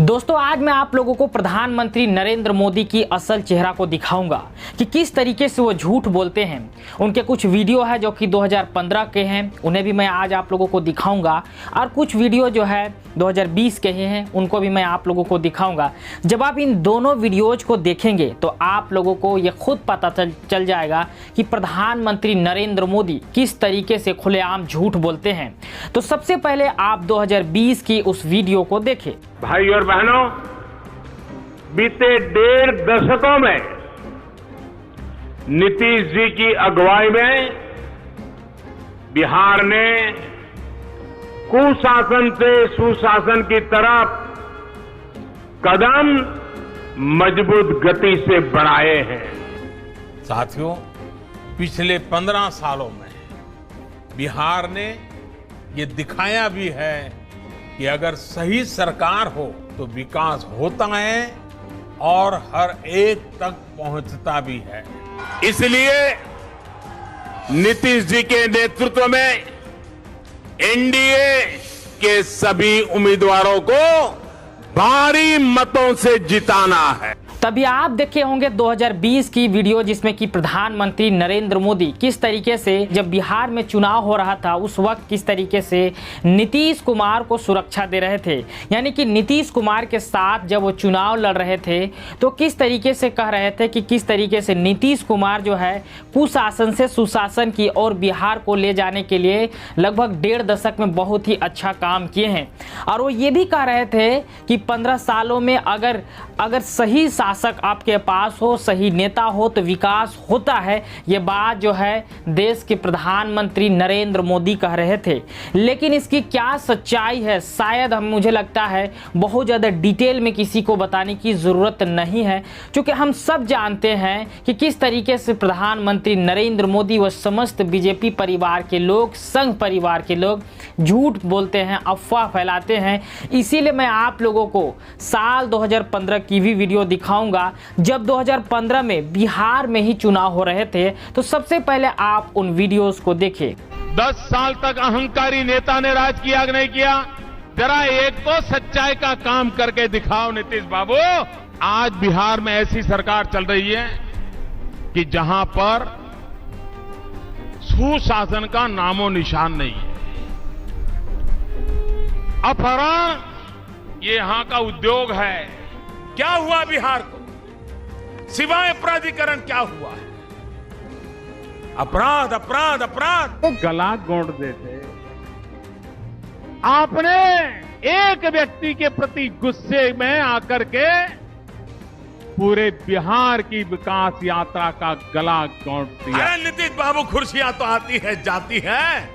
दोस्तों आज मैं आप लोगों को प्रधानमंत्री नरेंद्र मोदी की असल चेहरा को दिखाऊंगा कि किस तरीके से वो झूठ बोलते हैं। उनके कुछ वीडियो है जो कि 2015 के हैं, उन्हें भी मैं आज आप लोगों को दिखाऊंगा, और कुछ वीडियो जो है 2020 के हैं उनको भी मैं आप लोगों को दिखाऊंगा। जब आप इन दोनों वीडियोज को देखेंगे तो आप लोगों को ये खुद पता चल जाएगा कि प्रधानमंत्री नरेंद्र मोदी किस तरीके से खुलेआम झूठ बोलते हैं। तो सबसे पहले आप 2020 की उस वीडियो को देखें। भाई और बहनों, बीते 1.5 दशकों में नीतीश जी की अगुवाई में बिहार ने कुशासन से सुशासन की तरफ कदम मजबूत गति से बढ़ाए हैं। साथियों, पिछले 15 सालों में बिहार ने ये दिखाया भी है कि अगर सही सरकार हो तो विकास होता है और हर एक तक पहुंचता भी है। इसलिए नीतीश जी के नेतृत्व में एनडीए के सभी उम्मीदवारों को भारी मतों से जिताना है। तभी आप देखे होंगे 2020 की वीडियो जिसमें कि प्रधानमंत्री नरेंद्र मोदी किस तरीके से जब बिहार में चुनाव हो रहा था उस वक्त किस तरीके से नीतीश कुमार को सुरक्षा दे रहे थे। यानी कि नीतीश कुमार के साथ जब वो चुनाव लड़ रहे थे तो किस तरीके से कह रहे थे कि किस तरीके से नीतीश कुमार जो है कुशासन से सुशासन की और बिहार को ले जाने के लिए लगभग 1.5 दशक में बहुत ही अच्छा काम किए हैं। और वो ये भी कह रहे थे कि 15 सालों में अगर सही शासक आपके पास हो, सही नेता हो तो विकास होता है। ये बात जो है देश के प्रधानमंत्री नरेंद्र मोदी कह रहे थे। लेकिन इसकी क्या सच्चाई है शायद मुझे लगता है बहुत ज़्यादा डिटेल में किसी को बताने की ज़रूरत नहीं है, क्योंकि हम सब जानते हैं कि किस तरीके से प्रधानमंत्री नरेंद्र मोदी व समस्त बीजेपी परिवार के लोग, संघ परिवार के लोग झूठ बोलते हैं, अफवाह फैलाते हैं। इसीलिए मैं आप लोगों को साल 2015 की भी वीडियो दिखाऊंगा जब 2015 में बिहार में ही चुनाव हो रहे थे। तो सबसे पहले आप उन वीडियोस को देखें। 10 साल तक अहंकारी नेता ने राज किया कि नहीं किया? जरा एक तो सच्चाई का काम करके दिखाओ नीतीश बाबू। आज बिहार में ऐसी सरकार चल रही है कि जहां पर सुशासन का नामो निशान नहीं है। अपहरण ये यहां का उद्योग है। क्या हुआ बिहार को? सिवाय अपराधीकरण क्या हुआ है? अपराध अपराध अपराध तो गला घोंट देते। आपने एक व्यक्ति के प्रति गुस्से में आकर के पूरे बिहार की विकास यात्रा का गला घोंट दिया। अरे नीतीश बाबू, कुर्सियां तो आती है जाती है,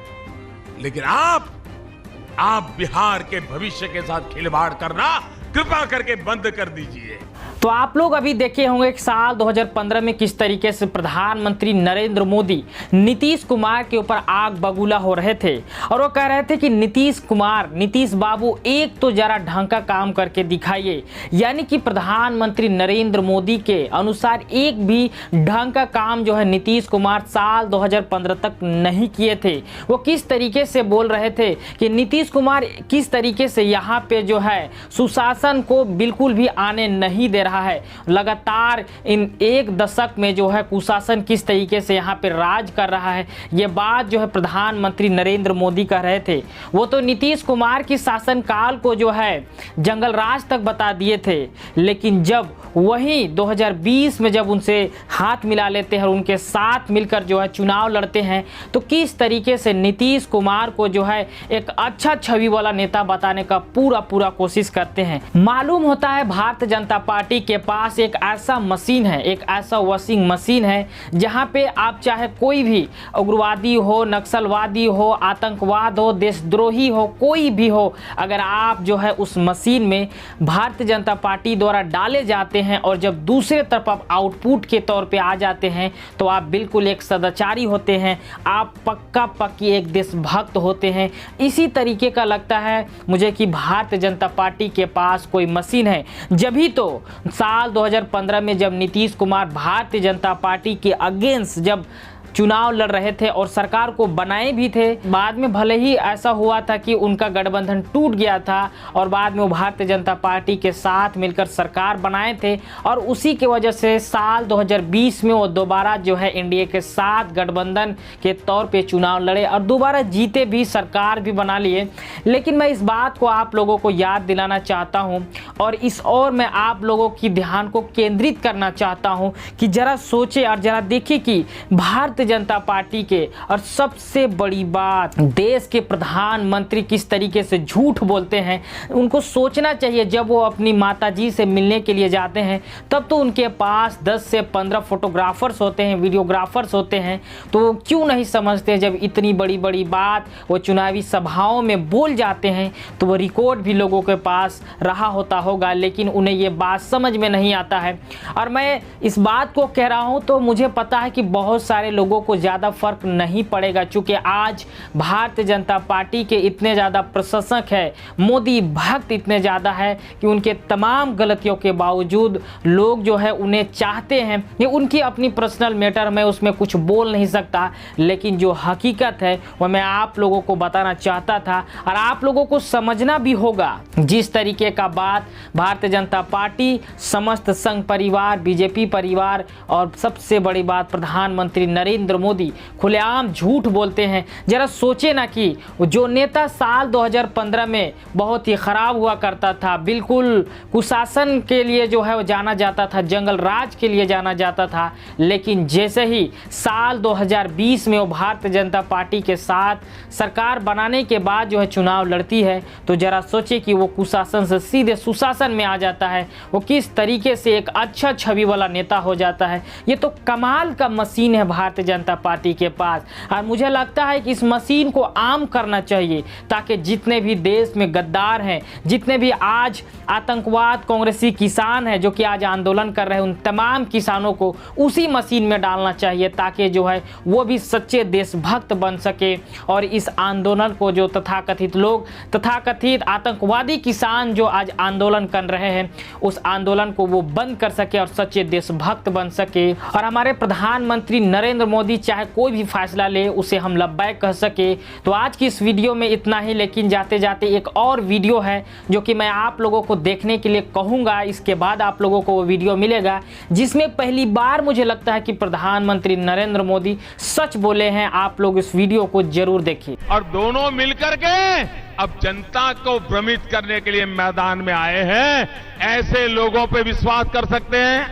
लेकिन आप बिहार के भविष्य के साथ खिलवाड़ करना कृपा करके बंद कर दीजिए। तो आप लोग अभी देखे होंगे कि साल 2015 में किस तरीके से प्रधानमंत्री नरेंद्र मोदी नीतीश कुमार के ऊपर आग बबूला हो रहे थे और वो कह रहे थे कि नीतीश बाबू एक तो जरा ढंग का काम करके दिखाइए। यानी कि प्रधानमंत्री नरेंद्र मोदी के अनुसार एक भी ढंग का काम जो है नीतीश कुमार साल 2015 तक नहीं किए थे। वो किस तरीके से बोल रहे थे कि नीतीश कुमार किस तरीके से यहाँ पे जो है सुशासन को बिल्कुल भी आने नहीं दे रहा है। लगातार इन 1 दशक में जो है कुशासन किस तरीके से यहाँ पे राज कर रहा है, ये बात जो है प्रधानमंत्री नरेंद्र मोदी कह रहे थे। वो तो नीतीश कुमार की शासनकाल को जो है जंगल राज तक बता दिए थे, लेकिन जब वही 2020 में जब उनसे हाथ मिला लेते हैं और उनके साथ मिलकर जो है चुनाव लड़ते हैं तो किस तरीके से नीतीश कुमार को जो है एक अच्छा छवि वाला नेता बताने का पूरा कोशिश करते हैं। मालूम होता है भारतीय जनता पार्टी के पास एक ऐसा मशीन है, एक ऐसा वॉशिंग मशीन है जहां पे आप चाहे कोई भी उग्रवादी हो, नक्सलवादी हो, आतंकवाद हो, देशद्रोही हो, कोई भी हो, अगर आप जो है उस मशीन में भारतीय जनता पार्टी द्वारा डाले जाते हैं और जब दूसरे तरफ आप आउटपुट के तौर पे आ जाते हैं तो आप बिल्कुल एक सदाचारी होते हैं, आप पक्की एक देशभक्त होते हैं। इसी तरीके का लगता है मुझे कि भारतीय जनता पार्टी के पास कोई मशीन है। जब ही तो साल 2015 में जब नीतीश कुमार भारतीय जनता पार्टी के अगेंस्ट जब चुनाव लड़ रहे थे और सरकार को बनाए भी थे। बाद में भले ही ऐसा हुआ था कि उनका गठबंधन टूट गया था और बाद में वो भारतीय जनता पार्टी के साथ मिलकर सरकार बनाए थे और उसी की वजह से साल 2020 में वो दोबारा जो है एनडीए के साथ गठबंधन के तौर पे चुनाव लड़े और दोबारा जीते भी, सरकार भी बना लिए। लेकिन मैं इस बात को आप लोगों को याद दिलाना चाहता हूं और इस ओर मैं आप लोगों की ध्यान को केंद्रित करना चाहता हूं कि जरा सोचे और जरा देखिए कि भारतीय जनता पार्टी के, और सबसे बड़ी बात, देश के प्रधानमंत्री किस तरीके से झूठ बोलते हैं। उनको सोचना चाहिए, जब वो अपनी माताजी से मिलने के लिए जाते हैं तब तो उनके पास 10 से 15 फोटोग्राफर्स होते हैं, वीडियोग्राफर्स होते हैं, तो क्यों नहीं समझते जब इतनी बड़ी बड़ी बात वो चुनावी सभाओं में बोल जाते हैं तो वो रिकॉर्ड भी लोगों के पास रहा होता होगा, लेकिन उन्हें ये बात समझ में नहीं आता है। और मैं इस बात को कह रहा हूँ तो मुझे पता है कि बहुत सारे लोगों को ज़्यादा फर्क नहीं पड़ेगा, चूँकि आज भारतीय जनता पार्टी के इतने ज़्यादा प्रशंसक है, मोदी भक्त इतने ज़्यादा है कि उनके तमाम गलतियों के बावजूद लोग जो है उन्हें चाहते हैं। ये उनकी अपनी पर्सनल मैटर, मैं उसमें कुछ बोल नहीं सकता, लेकिन जो हकीकत है वह मैं आप लोगों को बताना चाहता था और आप लोगों को समझना भी होगा। जिस तरीके का बात भारतीय जनता पार्टी, समस्त संघ परिवार, बीजेपी परिवार और सबसे बड़ी बात प्रधानमंत्री नरेंद्र मोदी खुलेआम झूठ बोलते हैं। जरा सोचे ना कि जो नेता साल 2015 में बहुत ही खराब हुआ करता था, बिल्कुल कुशासन के लिए जो है वो जाना जाता था, जंगल राज के लिए जाना जाता था, लेकिन जैसे ही साल 2020 में वो भारतीय जनता पार्टी के साथ सरकार बनाने के बाद जो है चुनाव लड़ती है, तो जरा सोचे कि वो कुशासन से सीधे सुशासन में आ जाता है, वो किस तरीके से एक अच्छा छवि वाला नेता हो जाता है। ये तो कमाल का मशीन है भारतीय जनता पार्टी के पास, और मुझे लगता है कि इस मशीन को आम करना चाहिए ताकि जितने भी देश में गद्दार हैं, जितने भी आज आतंकवाद कांग्रेसी किसान हैं जो कि आज आंदोलन कर रहे हैं, उन तमाम किसानों को उसी मशीन में डालना चाहिए ताकि जो है वो भी सच्चे देशभक्त बन सके और इस आंदोलन को जो तथाकथित लोग, तथाकथित आतंकवादी किसान जो आज आंदोलन कर रहे हैं, उस आंदोलन को वो बंद कर सके और सच्चे देशभक्त बन सके। और हमारे प्रधानमंत्री नरेंद्र मोदी चाहे कोई भी फैसला ले उसे हम लब्बैक कह सके। तो आज की इस वीडियो में इतना ही, लेकिन जाते जाते एक और वीडियो है जो कि मैं आप लोगों को देखने के लिए कहूँगा। इसके बाद आप लोगों को वो वीडियो मिलेगा जिसमें पहली बार मुझे लगता है कि प्रधानमंत्री नरेंद्र मोदी सच बोले हैं। आप लोग इस वीडियो को जरूर देखिए। और दोनों मिलकर के अब जनता को भ्रमित करने के लिए मैदान में आए हैं। ऐसे लोगों पे विश्वास कर सकते हैं?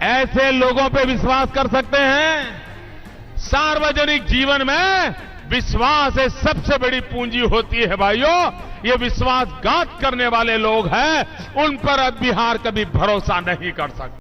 ऐसे लोगों पे विश्वास कर सकते हैं? सार्वजनिक जीवन में विश्वास है सबसे बड़ी पूंजी होती है भाइयों। ये विश्वासघात करने वाले लोग हैं, उन पर अब बिहार कभी भरोसा नहीं कर सकता।